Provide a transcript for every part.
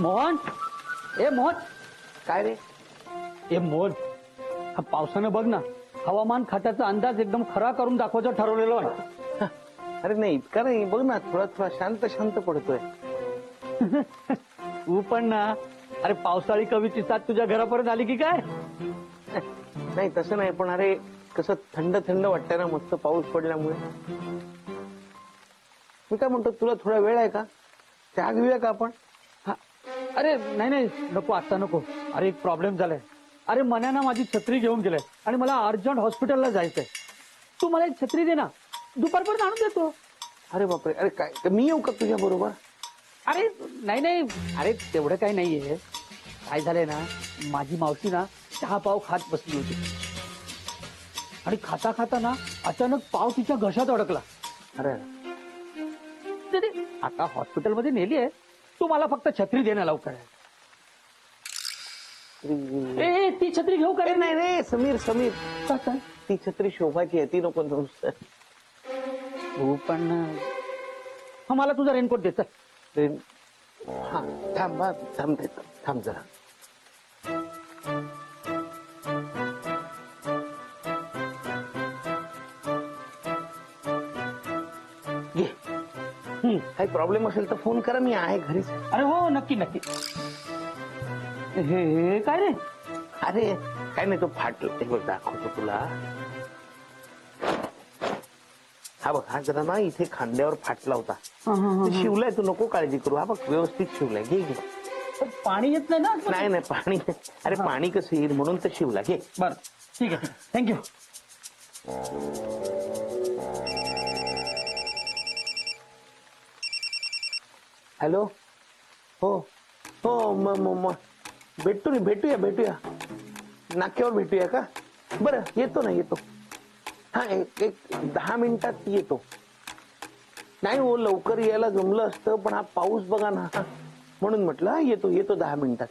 मोहन, ए मोहन, काय रे? ए मोहन, हा पावसानं बघ ना, हवामान खात्याचा अंदाज एकदम खरा करून दाखवायचं ठरवलेलं आहे. अरे नाही इतका नाही, बघ ना थोडा थोडा शांत शांत पडतोय. तू पण ना, अरे पावसाळी कवीची साथ तुझ्या घरापर्यंत आली की काय? नाही तसं नाही, पण अरे कसं थंड थंड वाटतंय ना मस्त पाऊस पडल्यामुळे. मी काय म्हणतो, तुला थोडा वेळ आहे का? चहा घेऊया का आपण? हा, अरे नाही नाही नको, आता नको. अरे एक प्रॉब्लेम झालाय. अरे मन्यानं माझी छत्री घेऊन गेलाय आणि मला अर्जंट हॉस्पिटलला जायचंय. तू मला एक छत्री दे ना, दुपारपर्यंत आणून देतो. अरे बापरे, अरे काय मी येऊ का तुझ्या बरोबर? अरे नाही नाही, अरे तेवढं काही नाहीये. काय झालंय ना, माझी मावशी ना चहा पाव खात बसली होती आणि खाता खाता ना अचानक पाव तिच्या घशात अडकला. अरे आता हॉस्पिटलमध्ये नेली आहे. तू मला फक्त छत्री देणं लवकर. ए ती छत्री घेऊ का? नाही रे समीर समीर, काय? ती छत्री शोभाची आहे, ती नको नुसतं. हो पण हा, मला तुझा रेनकोट दे. हा थांब थांब देतो, थांब जरा. घे. काही प्रॉब्लेम असेल तर फोन करा, मी आहे घरीच. अरे हो नक्की नक्की. हे काय रे? अरे काय नाही, तो फाटलं ते बघ, दाखवतो तुला. हा बघ, हा जरा ना इथे खांद्यावर फाटला होता. शिवलाय, तू नको काळजी करू. हा बघ व्यवस्थित शिवलाय, घे घे. पाणी येत नाही ना? नाही नाही पाणी, अरे पाणी कसं येईल म्हणून तर शिवला. घे. बर ठीक आहे, थँक्यू. हॅलो, हो हो, भेटूया नाक्यावर भेटूया का? बरं येतो ना, येतो. हा एक 10 मिनिटात येतो. नाही हो, लवकर यायला जमलं असतं, पण हा पाऊस बघा ना, म्हणून म्हटलं येतो 10 मिनिटात.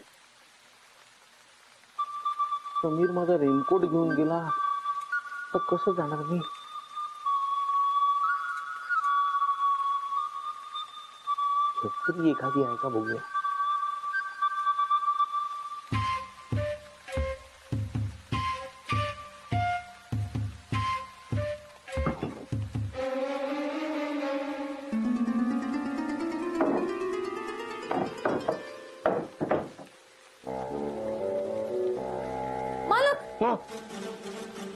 समीर माझा रेनकोट घेऊन गेला, तर कसं जाणार मी? छत्री एखादी आहे का बघूया.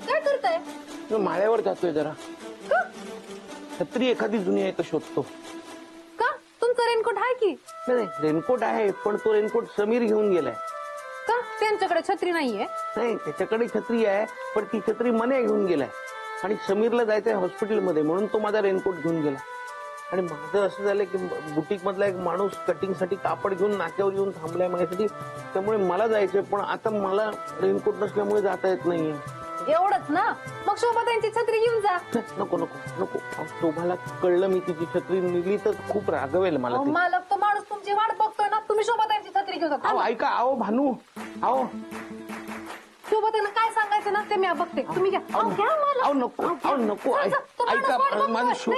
काय करताय? माळ्यावर जातोय जरा. छत्री एखादी जुनी आहे का शोधतो. का? तुमचं रेनकोट आहे की? नाही रेनकोट आहे, पण तो रेनकोट समीर घेऊन गेलाय. का? त्यांच्याकडे छत्री नाहीये? नाही, त्याच्याकडे छत्री आहे, पण ती छत्री मने घेऊन गेलाय आणि समीरला जायचंय हॉस्पिटलमध्ये, म्हणून तो माझा रेनकोट घेऊन गेला. आणि माझं असं झालंय की बुटीक मधला एक माणूस कटिंगसाठी कापड घेऊन नाक्यावर येऊन थांबलाय माझ्यासाठी, त्यामुळे मला जायचंय, पण आता मला रेनकोट नसल्यामुळे जाता येत नाहीये. एवढंच ना? मग शोभा त्यांची छत्री घेऊन जा. नको नको नको, तुम्हाला कळलं मी तिची छत्री निघली तर खूप रागवेल मला. मालक, तो माणूस तुमची वाट बघतोय ना, तुम्ही शोभा त्यांची छत्री घेऊन जा. ऐका, आओ भानू, आओ. शोभा त्यांना काय सांगायचं ना ते मी बघते, तुम्ही घ्या. नको, ऐका माझं शोभ.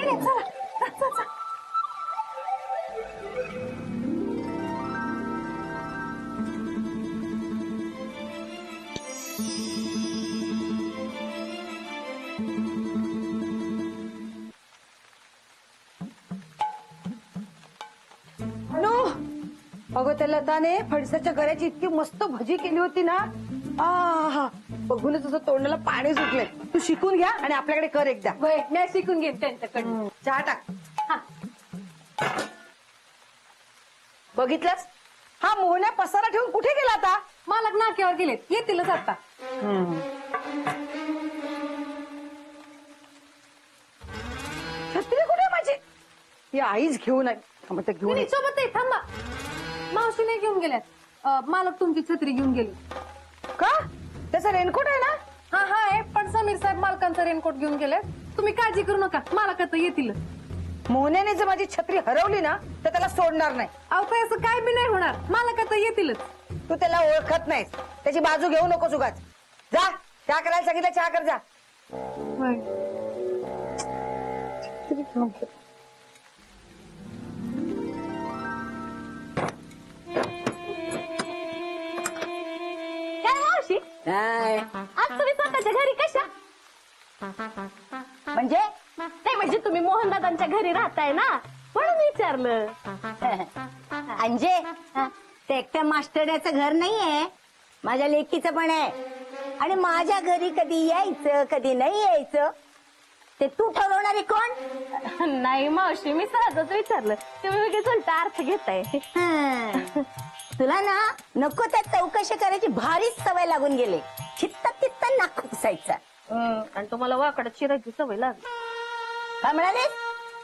अगं त्या लताने फणसाच्या गऱ्याची इतकी मस्त भजी केली होती ना, बघूनच असं तोंडाला पाणी सुटलंय. तू शिकून घ्या आणि आपल्याकडे कर एकदा. मी शिकून घेईन त्यांच्याकडून. चहा टाक. बघितलंस, हा मोहन्या पसारा ठेवून कुठे गेला आता? मालक नाक्यावर गेलेत, येतीलच आता. छत्री कुठे माझी? ही आईच घेऊन आहे. घेऊन सोबत थांबा, मावशी नाही घेऊन गेल्यात. मालक तुमची छत्री घेऊन गेली. का? त्याचा रेनकोट आहे ना? हा आहे, पण समीर साहेब मालकांचा रेनकोट घेऊन गेले. तुम्ही काळजी करू नका, मालक आता येतील. मोहन्याने जर माझी छत्री हरवली ना, तर त्याला सोडणार नाही. अहो काय असं काय बी नाही होणार, मालक आता येतीलच. तू त्याला ओळखत नाहीस, त्याची बाजू घेऊ नको उगाच. जा, चहा करायला सांगितलं, चहा कर जा. काय आज तुम्ही स्वतःच्या घरी कशा म्हणजे नाही म्हणजे तुम्ही मोहनदादांच्या घरी राहताय ना म्हणून विचारलं. अंजे ते एकट्या मास्टरचं घर नाहीये, माझ्या लेकीचं पण आहे. आणि माझ्या घरी कधी यायचं कधी नाही यायचं ते तू ठरवणारी कोण? नाही मावशी मी सहजच विचारलं, तुम्ही वेगळीच उलटा अर्थ घेताय. हं. तुला ना नको त्या चौकशी करायची भारीच सवय लागून गेली. चित्त तित्त नाक पुसायचा. आणि तुम्हाला वाकडत शिरायची सवय लागली. काय म्हणाले?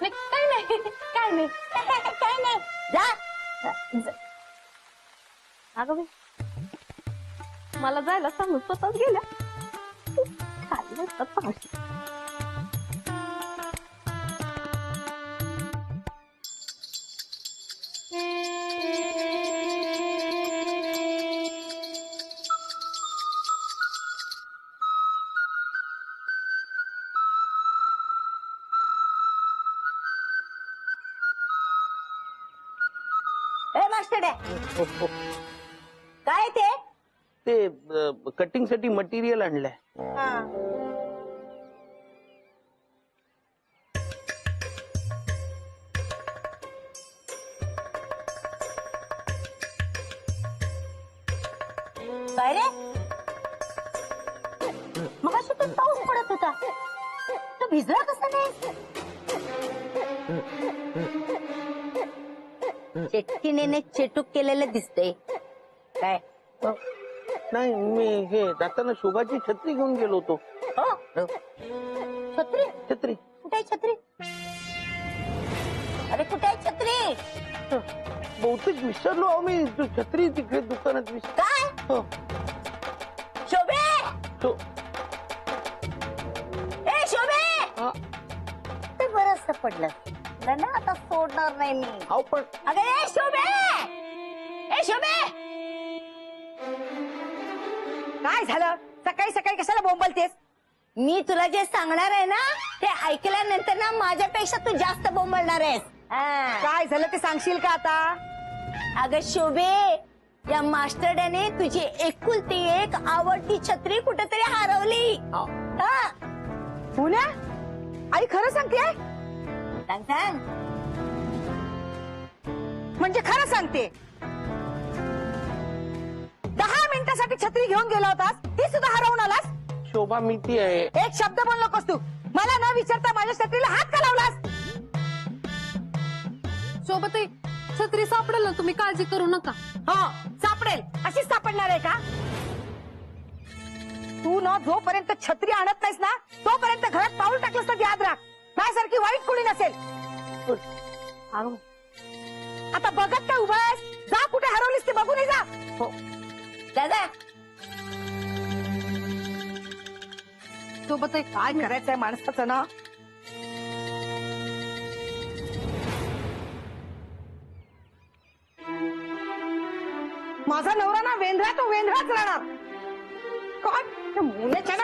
नाही काय नाही काय नाही काय नाही जा. अगं बाई, मला जायला सांगून स्वतःच गेल्या. खाली नसतात मावशी. ए मास्टर काय ते कटिंग साठी मटेरियल आणलंय. काय रे मग असं तू पाऊस पडत होता, तू भिजला कसा नाही? चेटकीने चेटूक केलेलं दिसतंय. काय नाही मी हे जाताना शोभाची छत्री घेऊन गेलो होतो. हो छत्री? छत्री कुठे आहे छत्री? अरे कुठे आहे छत्री? बहुतेक विसरलो अहो मी. तू छत्री तिकडे दुकानात काय हो. शोभे तो- ए शोभे हा. ते बरंच पडलं तुला ना, आता सोडणार नाही मी. अहो पण अगं ए शोभे, ए शोभे काय झालं? सकाळी सकाळी कशाला बोंबलतेस? मी तुला जे सांगणार आहे ना ते ऐकल्यानंतर ना माझ्यापेक्षा तू जास्त बोंबलणार आहेस. काय झालं ते सांगशील का आता? अगं शोभे, या मास्टरने तुझी एकुलती एक आवडती छत्री कुठेतरी हरवली. पुण्या आई खरं सांगते? सांग सांग. म्हणजे खरं सांगते? 10 मिनिटासाठी छत्री घेऊन गेला होतास, ती सुद्धा हरवून आलास. शोभा मी ती आहे. एक शब्द बोल नकोस तू. मला न विचारता माझ्या छत्रीला हात का लावलास? सोबत छत्री सापडेल ना, तुम्ही काळजी करू नका. हा सापडेल, अशीच सापडणार आहे का? तू ना जोपर्यंत छत्री आणत नाहीस ना तोपर्यंत घरात पाऊल टाकलंस तर याद राख, माझ्यासारखी वाईट कोणी नसेल. अगं आता बघत काय उभा आहेस? जा कुठे हरवलीस ते बघून ये जा. हो दादा सोबत काय करायचंय माणसाचं ना? माझा नवरा ना वेंधळा, तो वेंधळाच राहणार. काय मुलाच्या ना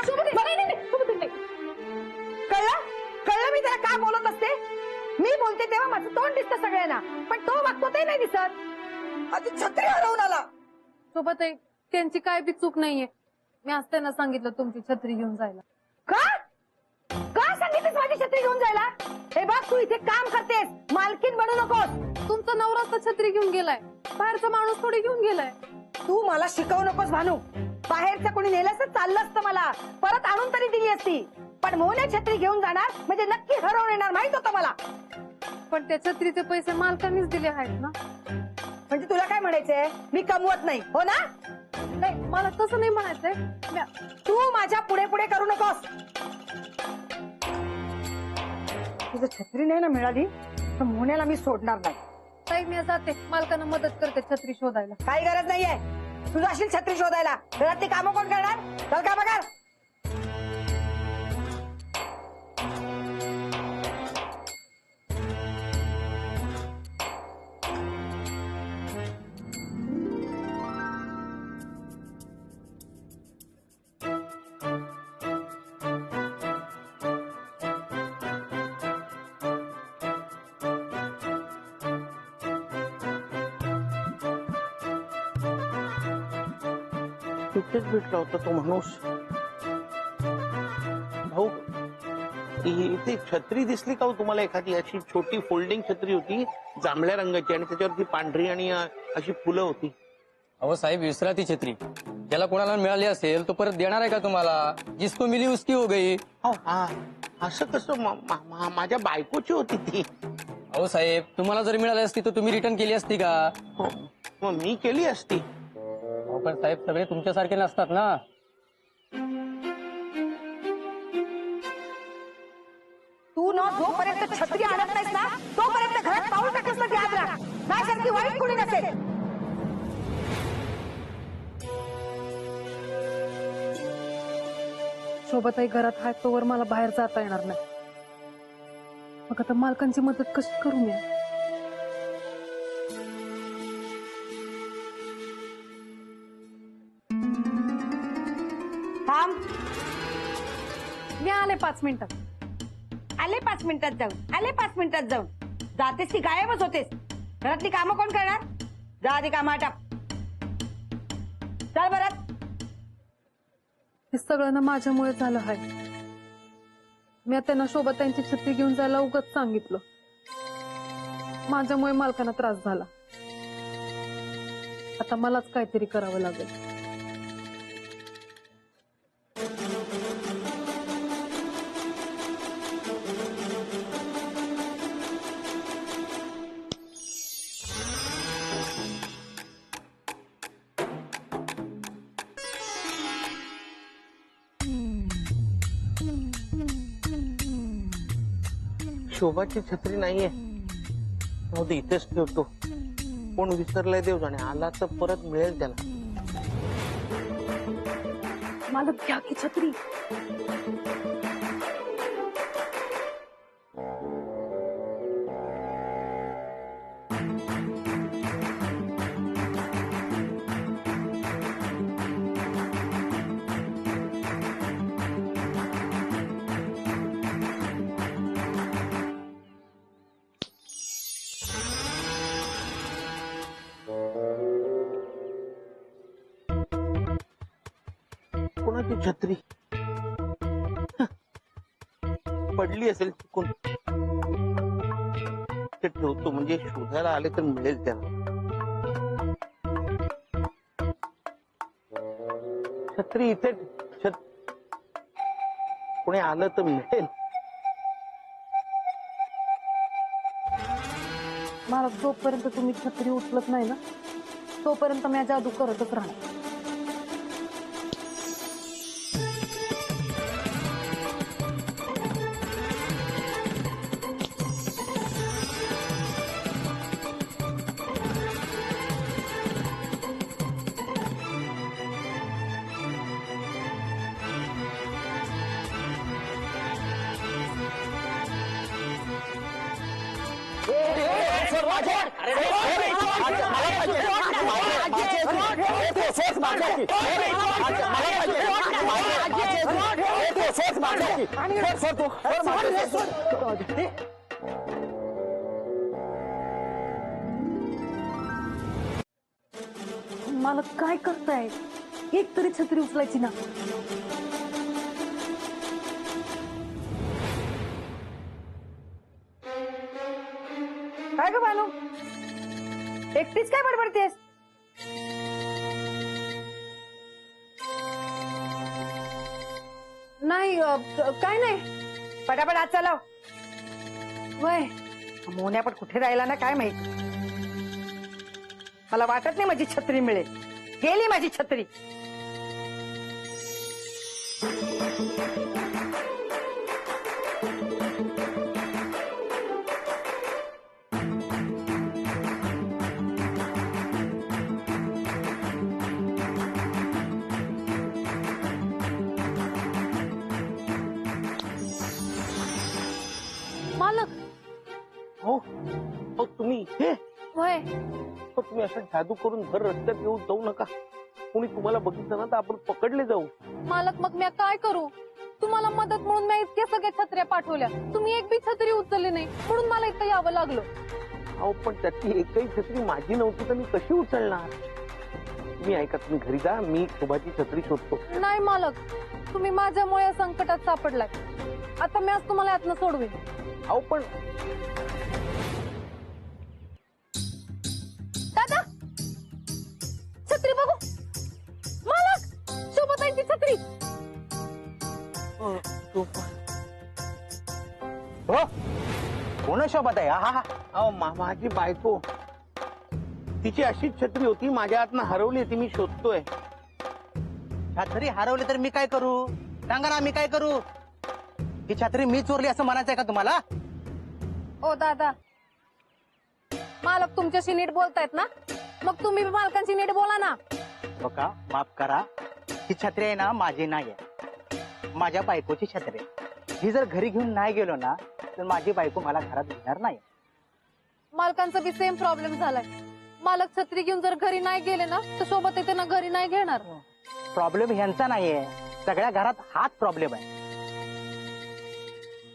कळलं कळलं मी त्याला काय बोलत असते? मी बोलते तेव्हा माझं तोंड दिसतं सगळ्यांना, पण तो वागतो ते नाही दिसत. माझी छत्री हरवून आला. सोबत त्यांची काय बी चूक नाहीये. मी आज त्यांना सांगितलं तुमची छत्री घेऊन जायला. का का सांगितलीस माझी छत्री घेऊन जायला? हे बघ तू इथे काम करतेस, मालकीन बनू नकोस. तुमचा नवरा तर छत्री घेऊन गेलाय, बाहेरचा माणूस थोडी घेऊन गेलाय. तू मला शिकवू नकोस भानू. बाहेरचं कोणी नेलं असतं चाललं असतं, मला परत आणून तरी दिली असती. पण मोने छत्री घेऊन जाणार म्हणजे नक्की हरवून येणार माहित होतं मला. पण त्या छत्रीचे पैसे मालकांनीच दिले आहेत ना. म्हणजे तुला काय म्हणायचंय? मी कमवत नाही हो ना? नाही मला तसं नाही म्हणायचंय. तू माझ्या पुढे पुढे करू नकोस. तुझं छत्री नाही ना मिळाली तर मोन्याला मी सोडणार नाही. ताई मी जाते, मालकांना मदत करते छत्री शोधायला. काही गरज नाहीये. तुझं असेल छत्री शोधायला, घरात ती कामं कोण करणार? चल का बघा. तिथेच भेटला होता तो माणूस. भाऊ, ती छत्री दिसली का हो तुम्हाला? एखादी अशी छोटी फोल्डिंग छत्री होती, जांभळ्या रंगाची, आणि त्याच्यावरती पांढरी आणि अशी फुलं होती. अहो साहेब, विसरा ती छत्री. ज्याला कोणाला मिळाली असेल तो परत देणार आहे का तुम्हाला? जिसको मिली उसकी हो गई. हो, असं कसं? माझ्या बायकोची होती ती. अहो साहेब, तुम्हाला जर मिळाली असती तर तुम्ही रिटर्न केली असती का? हो, मग मी केली असती. अहो पण साहेब, सगळे तुमच्यासारखे नसतात ना. तू ना जोपर्यंत छत्री आणत नाहीस ना तोपर्यंत घरात पाऊल टाकस ना, याद राख. माझ्यासारखी वाईट कोणी नसेल. शोभाताई घरात आहे तोवर मला बाहेर जाता येणार नाही. मग आता मालकांची मदत कशी करू मी? थांब. मी आले 5 मिनिटात. आले 5 मिनिटात जाऊन, आले 5 मिनिटात जाऊन. जातेस ती गायबच होतेस. घरातली कामं कोण करणार? जा आधी कामं आटाप. चल बरं. हे सगळं ना माझ्यामुळे झालं आहे. मी त्यांना शोभाताईंची छत्री घेऊन जायला उगाच सांगितलं. माझ्यामुळे मालकांना त्रास झाला. आता मलाच काहीतरी करावं लागेल. शोभाची छत्री नाहीये. हो, ती इथेच ठेवतो. कोण विसरलाय देव जाणे. आला तर परत मिळेल त्याला. मालक घ्या की छत्री. कोणाची छत्री? पडली असेल चुकून. ते ठेवतो, म्हणजे शोधायला आले तर मिळेल त्याला. छत्री इथे. कोणी आलं तर मिळेल. मला जोपर्यंत तुम्ही छत्री उचलत नाही ना तोपर्यंत मी जादू करतच राहणार. मला काय करताय? एक तरी छत्री उचलायची ना. काय ग बानू, एकटीच काय बडबडतेस? नाही काय नाही. पटापट हात चालव. वय मोन्या पण कुठे राहिला ना काय माहिती. मला वाटत नाही माझी छत्री मिळेल. गेली माझी छत्री. मालक. हो, हो, तुम्ही इथे? वय हो, तुम्ही असं जादू करून भर रस्त्यात येऊन जाऊ नका. कोणी तुम्हाला बघितलं ना तर आपण पकडले जाऊ. मालक, मग मी काय करू? तुम्हाला मदत म्हणून मी इतक्या सगळ्या छत्र्या पाठवल्या. तुम्ही एक बी छत्री उचलली नाही म्हणून मला इथं यावं लागलं. अहो, पण त्यातली एकही छत्री माझी नव्हती तर मी कशी उचलणार? तुम्ही ऐका, तुम्ही घरी जा, मी शोभाची छत्री शोधतो. नाही मालक, तुम्ही माझ्यामुळे या संकटात सापडलाय. आता मी आज तुम्हाला यातनं सोडवेन. अहो पण दादा, छत्री बघू. मालक, शोभाताईंची छत्री. हो कोण शोभत आहे? हा हा. अहो माझी बायको, तिची अशीच छत्री होती, माझ्या हातनं हरवली, ती मी शोधतोय. छत्री हरवली तर मी काय करू? सांगा ना, मी काय करू? ही छत्री मी चोरली असं म्हणायचंय का तुम्हाला? ओ दादा, मालक तुमच्याशी नीट बोलतायत ना, मग तुम्ही बी मालकांशी नीट बोला ना. हो का? माफ करा, ही छत्री आहे ना माझी नाही आहे, माझ्या बायकोची छत्री आहे. ही जर घरी घेऊन नाही गेलो ना तर माझी बायको मला घरात घेणार नाही. मालकांचा बी सेम प्रॉब्लेम झालाय. मालक छत्री घेऊन जर घरी नाही गेले ना तर सोबत येते ना घरी नाही घेणार. प्रॉब्लेम ह्यांचा नाहीये, सगळ्या घरात हाच प्रॉब्लेम आहे.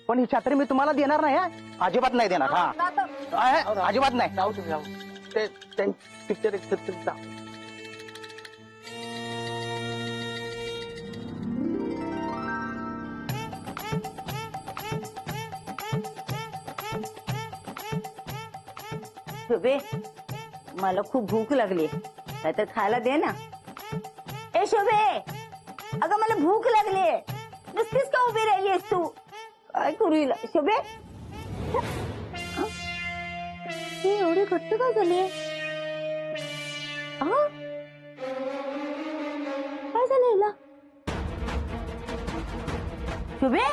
पण ही छत्री मी तुम्हाला देणार नाही हा. अजिबात नाही देणार. हा अजिबात नाही. जाऊ तुम्ही, जाऊ. ते पिक्चर एक छत्री शोभे, मला खूप भूक लागली, काय तर खायला दे ना. ए शोभे, अगं मला भूक लागली, नुसतीच का उभी राहिलीस तू? काय करू हिला? शोभे, ती एवढी घट्ट का झाली? काय झालं हिला? शोभे,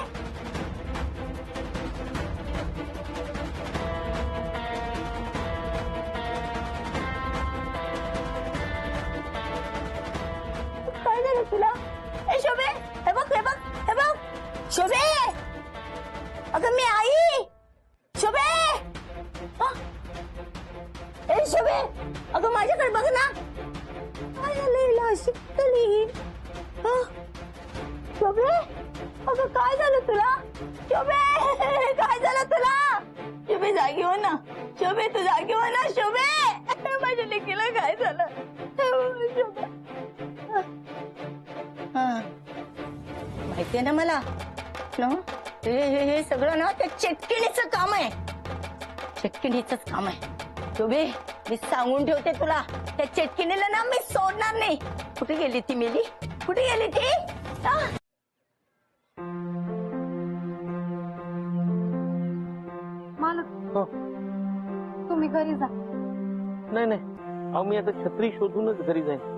काय झालं तुला? ए शोभे, हे बघ, हे बघ, हे बघ. शोभे, अगं मी आई. शोभे, ए शोभे, अगं माझ्याकडे बघ ना. काय झालं हिला? अशी झाली. शोभे, अगं काय झालं तुला? शोभे, काय झालं तुला? शोभे जागी हो ना. शोभे तू जागी हो ना. शोभे, माझ्या लेकीला काय झालं? शोभे, माहितीये ना मला ना, हे सगळं ना त्या चटकिणीचं काम आहे. चटकिणीच काम आहे. शोभे, मी सांगून ठेवते तुला, त्या चटकिणीला ना मी सोडणार नाही. कुठे गेली ती मेली? कुठे गेली ती? मालक, हो. तुम्ही घरी जा. नाही नाही, अहो मी आता छत्री शोधूनच घरी जाईन.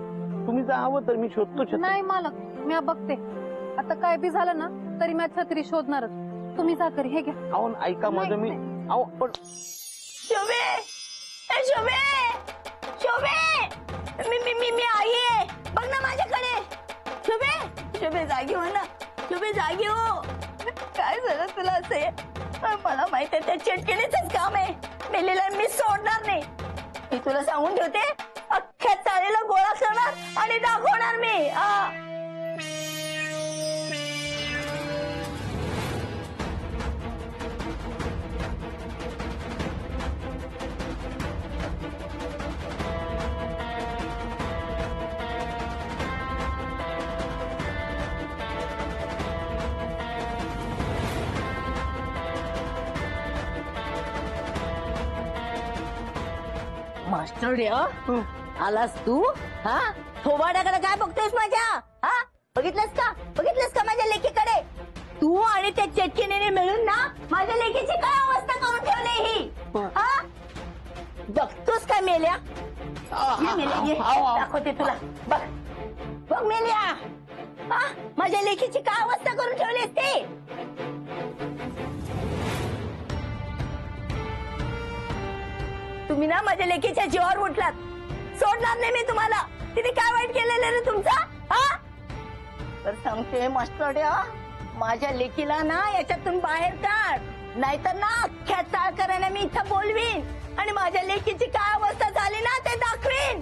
तुम्ही जा, हवं तर मी शोधतो छत्री. नाही मालक, मी बघते. आता काय बी झालं ना तरी मी छत्री शोधणारच. तुम्ही जा घरी. हे घ्या. अहो ऐका माझं, मी अहो पण शोभे, ए शोभे, शोभे, मी आई आहे, बघ ना माझ्याकडे. शोभे, शोभे जागी हो ना. शोभे जागी हो. काय झालं तुला? असे मला माहित आहे त्या चटकेनेच काम आहे. मेलेला मी सोडणार नाही. मी तुला सांगून ठेवते, अख्ख्या चाळीला गोळा करणार आणि दाखवणार मी. मास्टर आलास तू? हा, थोबाड्याकडे काय बघतोयस माझ्या? हा, बघितलंस का माझ्या लेकीकडे? तू आणि त्या चटकीने मिळून ना माझ्या लेकीची काय अवस्था करून ठेवली ही? हा, बघतोस का मेल्या? ये मेल्या, ये दाखवते तुला. बघ मेल्या, हा, माझ्या लेकीची काय अवस्था करून ठेवलीस ती? तुम्ही ना माझ्या लेकीच्या जीवावर उठलात. सोडणार नाही मी तुम्हाला. तिने काय वाईट केलेलं रे तुमचा? हा, तर सांगते मास्टरड्या, माझ्या लेकीला ना याच्यातून बाहेर काढ, नाहीतर ना अख्ख्या चाळकऱ्यांना मी इथं बोलवीन आणि माझ्या लेकीची काय अवस्था झाली ना ते दाखवीन.